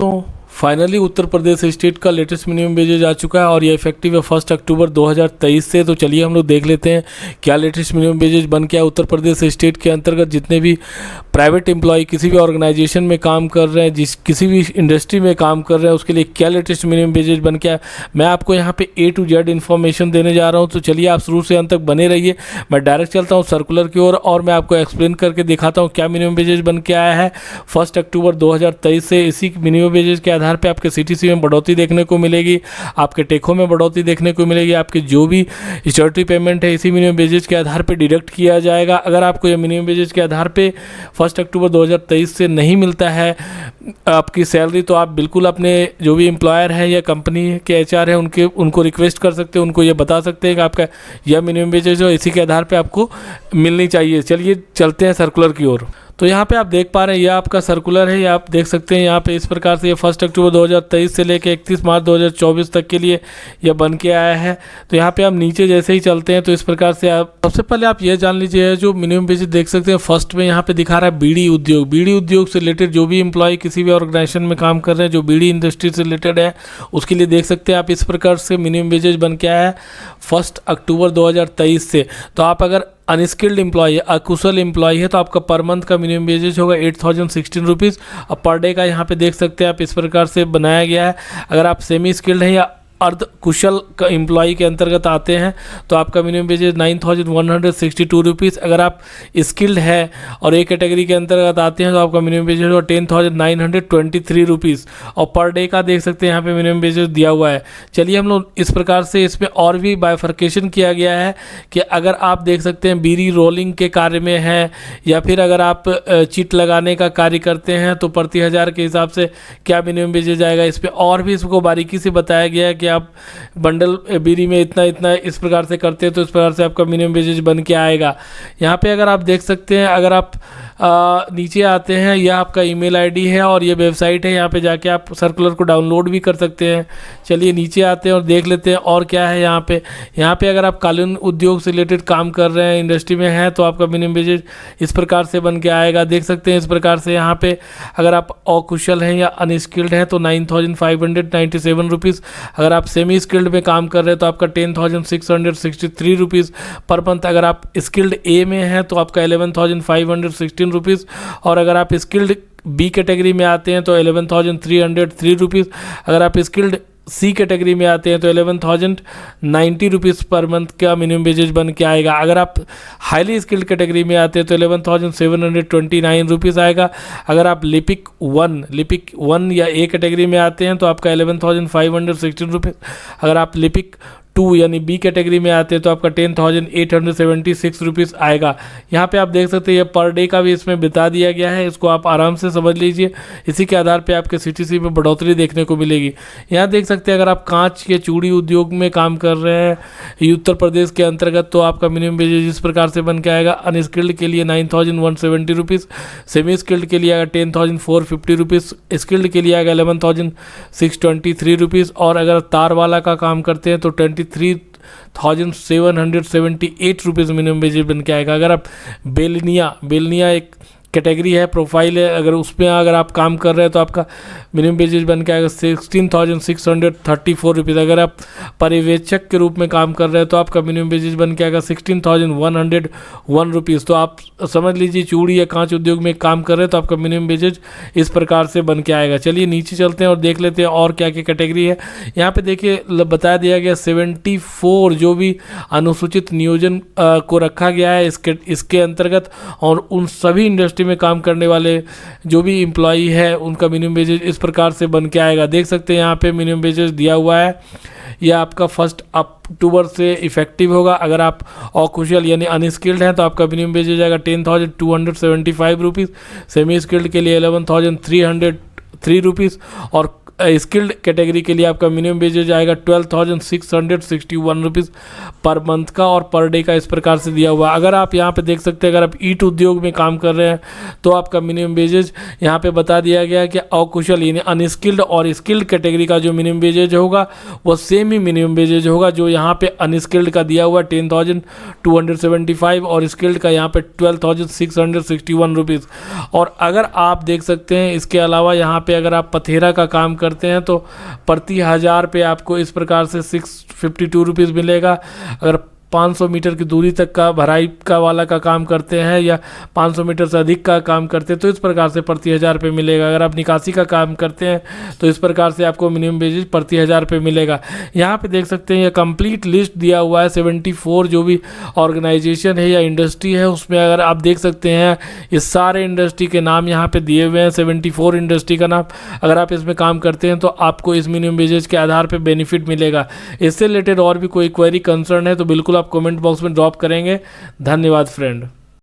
तो finally Uttar Pradesh state का latest minimum wages आ चुका है और ये इफेक्टिव है 1 अक्टूबर 2023 से। तो चलिए हम लोग देख लेते हैं क्या लेटेस्ट मिनिमम वेजेज बन के आया उत्तर प्रदेश स्टेट के अंतर्गत। जितने भी प्राइवेट एम्प्लॉय किसी भी ऑर्गेनाइजेशन में काम कर रहे हैं, किसी भी इंडस्ट्री में काम कर रहे हैं, उसके लिए क्या लेटेस्ट मिनिमम वेजेज बन के आया, मैं आपको यहाँ पे A to Z इन्फॉर्मेशन देने जा रहा हूँ। तो चलिए आप शुरू से अंत तक बने रहिए। मैं डायरेक्ट चलता हूँ सर्कुलर की ओर और मैं आपको एक्सप्लेन करके दिखाता हूँ क्या मिनिमम वेजेज बन के आया है 1 अक्टूबर 2023 से। इसी मिनिमम वेजेज के आधार पे आपके CTC में बढ़ोतरी देखने को मिलेगी, आपके टेको में बढ़ोतरी देखने को मिलेगी, आपके जो भी स्टैट्यूटरी पेमेंट है इसी मिनिमम वेजेज के आधार पे डिडक्ट किया जाएगा। अगर आपको ये मिनिमम वेजेज के आधार पे 1 अक्टूबर 2023 से नहीं मिलता है आपकी सैलरी, तो आप बिल्कुल अपने जो भी एम्प्लॉयर है या कंपनी के HR है उनको रिक्वेस्ट कर सकते हैं, उनको ये बता सकते हैं कि आपका यह मिनिमम वेजेज है, इसी के आधार पे आपको मिलनी चाहिए। चलिए चलते हैं सर्कुलर की ओर। तो यहाँ पे आप देख पा रहे हैं यह आपका सर्कुलर है, ये आप देख सकते हैं यहाँ पे इस प्रकार से ये 1 अक्टूबर 2023 से लेकर 31 मार्च 2024 तक के लिए यह बन के आया है। तो यहाँ पे आप नीचे जैसे ही चलते हैं तो इस प्रकार से आप सबसे पहले आप ये जान लीजिए जो मिनिमम वेजेस देख सकते हैं फर्स्ट में यहाँ पे दिखा रहा है बीड़ी उद्योग से रिलेटेड जो भी एम्प्लॉय किसी भी ऑर्गेनाइजेशन में काम कर रहे हैं जो बीड़ी इंडस्ट्री से रिलेटेड है उसके लिए देख सकते हैं आप इस प्रकार से मिनिमम वेजेज बन के आया है 1 अक्टूबर 2023 से। तो आप अगर अनस्किल्ड एम्प्लॉय है, अकुशल एम्प्लॉय है, तो आपका पर मंथ का मिनिमम वेजेज होगा 8016 रुपीज़ और पर डे का यहाँ पे देख सकते हैं आप इस प्रकार से बनाया गया है। अगर आप सेमी स्किल्ड हैं या अर्ध कुशल का एम्प्लॉय के अंतर्गत आते हैं तो आपका मिनिमम वेजेज 9162 रुपीज़। अगर आप स्किल्ड है और एक कैटेगरी के अंतर्गत आते हैं तो आपका मिनिमम वेजेज होगा 10,923 रुपीज़ और पर डे का देख सकते हैं यहाँ पे मिनिमम वेजेज दिया हुआ है। चलिए हम लोग इस प्रकार से इसमें और भी बाइफर्केशन किया गया है कि अगर आप देख सकते हैं बीड़ी रोलिंग के कार्य में है या फिर अगर आप चिट लगाने का कार्य करते हैं तो प्रति हज़ार के हिसाब से क्या मिनिमम वेजेज आएगा, इस पर और भी इसको बारीकी से बताया गया है कि आप बंडल बीड़ी में इतना इतना इस प्रकार से करते हैं तो इस प्रकार से आपका मिनिमम वेजेज बन के आएगा। यहाँ पे अगर आप देख सकते हैं अगर आप नीचे आते हैं यह आपका ईमेल आईडी है और ये वेबसाइट है, यहाँ पे जाके आप सर्कुलर को डाउनलोड भी कर सकते हैं। चलिए नीचे आते हैं और देख लेते हैं और क्या है यहाँ पे अगर आप कालीन उद्योग से रिलेटेड काम कर रहे हैं इंडस्ट्री में हैं तो आपका मिनिमम वेजेज इस प्रकार से बन के आएगा। देख सकते हैं इस प्रकार से यहाँ पे अगर आप अकुशल हैं या अनस्किल्ड हैं तो 9597 रुपीज़। अगर आप सेमी स्किल्ड में काम कर रहे हैं तो आपका 10,663 रुपीज़ पर मंथ। अगर आप स्किल्ड A में हैं तो आपका 11,516 रुपीज़ और अगर आप स्किल्ड B कैटेगरी में आते हैं तो 11,303 रुपीज़। अगर आप स्किल्ड C कैटेगरी में आते हैं तो 11,090 रुपीज़ पर मंथ का मिनिमम वेजेज बन के आएगा। अगर आप हाईली स्किल्ड कैटेगरी में आते हैं तो 11,729 रुपीज़ आएगा। अगर आप लिपिक वन या A कैटेगरी में आते हैं तो आपका 11,516 रुपीज़। अगर आप लिपिक 2 यानी B कैटेगरी में आते हैं तो आपका 10,876 रुपीज़ आएगा। यहाँ पे आप देख सकते हैं ये पर डे का भी इसमें बता दिया गया है, इसको आप आराम से समझ लीजिए। इसी के आधार पे आपके CTC में बढ़ोतरी देखने को मिलेगी। यहाँ देख सकते हैं अगर आप कांच के चूड़ी उद्योग में काम कर रहे हैं उत्तर प्रदेश के अंतर्गत तो आपका मिनिमम वेजेज इस प्रकार से बन के आएगा। अनस्किल्ड के लिए 9,170 रुपीज़, सेमी स्किल्ड के लिए आएगा 10,450 रुपीज़, स्किल्ड के लिए आएगा 11,623 रुपीज़ और अगर तार वाला का काम करते हैं तो 23,778 रुपीज़ मिनिमम वेजेज बन के आएगा। अगर आप बेलनिया एक कैटेगरी है, प्रोफाइल है, अगर उसमें अगर आप काम कर रहे हैं तो आपका मिनिमम वेजेज बन के आएगा 16,634 रुपीज़। अगर आप पर्यवेक्षक के रूप में काम कर रहे हैं तो आपका मिनिमम वेजेज बन के आएगा 16,101 रुपीज़। तो आप समझ लीजिए चूड़ी या कांच उद्योग में काम कर रहे हैं तो आपका मिनिमम वेजेज इस प्रकार से बन के आएगा। चलिए नीचे चलते हैं और देख लेते हैं और क्या क्या कैटेगरी है। यहाँ पे देखिए बता दिया गया 74 जो भी अनुसूचित नियोजन को रखा गया है इसके अंतर्गत और उन सभी इंडस्ट्री में काम करने वाले जो भी एम्प्लॉई है उनका मिनिमम वेजेज इस प्रकार से बन के आएगा। देख सकते हैं यहाँ पे मिनिमम वेजेज दिया हुआ है, यह आपका 1 अक्टूबर से इफेक्टिव होगा। अगर आप अकुशल यानी अनस्किल्ड हैं तो आपका मिनिमम वेजेज आएगा 10,275 रुपीज़, सेमी स्किल्ड के लिए 11,303 रुपीज़ और स्किल्ड कैटेगरी के लिए आपका मिनिमम वेजेज आएगा 12,661 रुपीज़ पर मंथ का और पर डे का इस प्रकार से दिया हुआ है। अगर आप यहाँ पे देख सकते हैं अगर आप ईट उद्योग में काम कर रहे हैं तो आपका मिनिमम वेजेज यहाँ पे बता दिया गया है कि अकुशल यानी अनस्किल्ड और स्किल्ड कैटेगरी का जो मिनिमम वेजेज होगा वो सेम ही मिनिमम वेजेज होगा जो यहाँ पे अनस्किल्ड का दिया हुआ 10,275 और स्किल्ड का यहाँ पे 12,661 रुपीज़। और अगर आप देख सकते हैं इसके अलावा यहाँ पे अगर आप पथेरा का काम करते हैं तो प्रति 1000 पे आपको इस प्रकार से 652 रुपीज़ मिलेगा। अगर 500 मीटर की दूरी तक का भराई का वाला का काम करते हैं या 500 मीटर से अधिक का काम करते हैं तो इस प्रकार से प्रति 1000 पे मिलेगा। अगर आप निकासी का काम करते हैं तो इस प्रकार से आपको मिनिमम वेजेज प्रति 1000 पे मिलेगा। यहाँ पे देख सकते हैं ये कंप्लीट लिस्ट दिया हुआ है 74 जो भी ऑर्गेनाइजेशन है या इंडस्ट्री है उसमें। अगर आप देख सकते हैं ये सारे इंडस्ट्री के नाम यहाँ पे दिए हुए हैं, 74 इंडस्ट्री का नाम। अगर आप इसमें काम करते हैं तो आपको इस मिनिमम वेजेज के आधार पर बेनिफिट मिलेगा। इससे रिलेटेड और भी कोई क्वेरी कंसर्न है तो बिल्कुल आप कमेंट बॉक्स में ड्रॉप करेंगे। धन्यवाद फ्रेंड।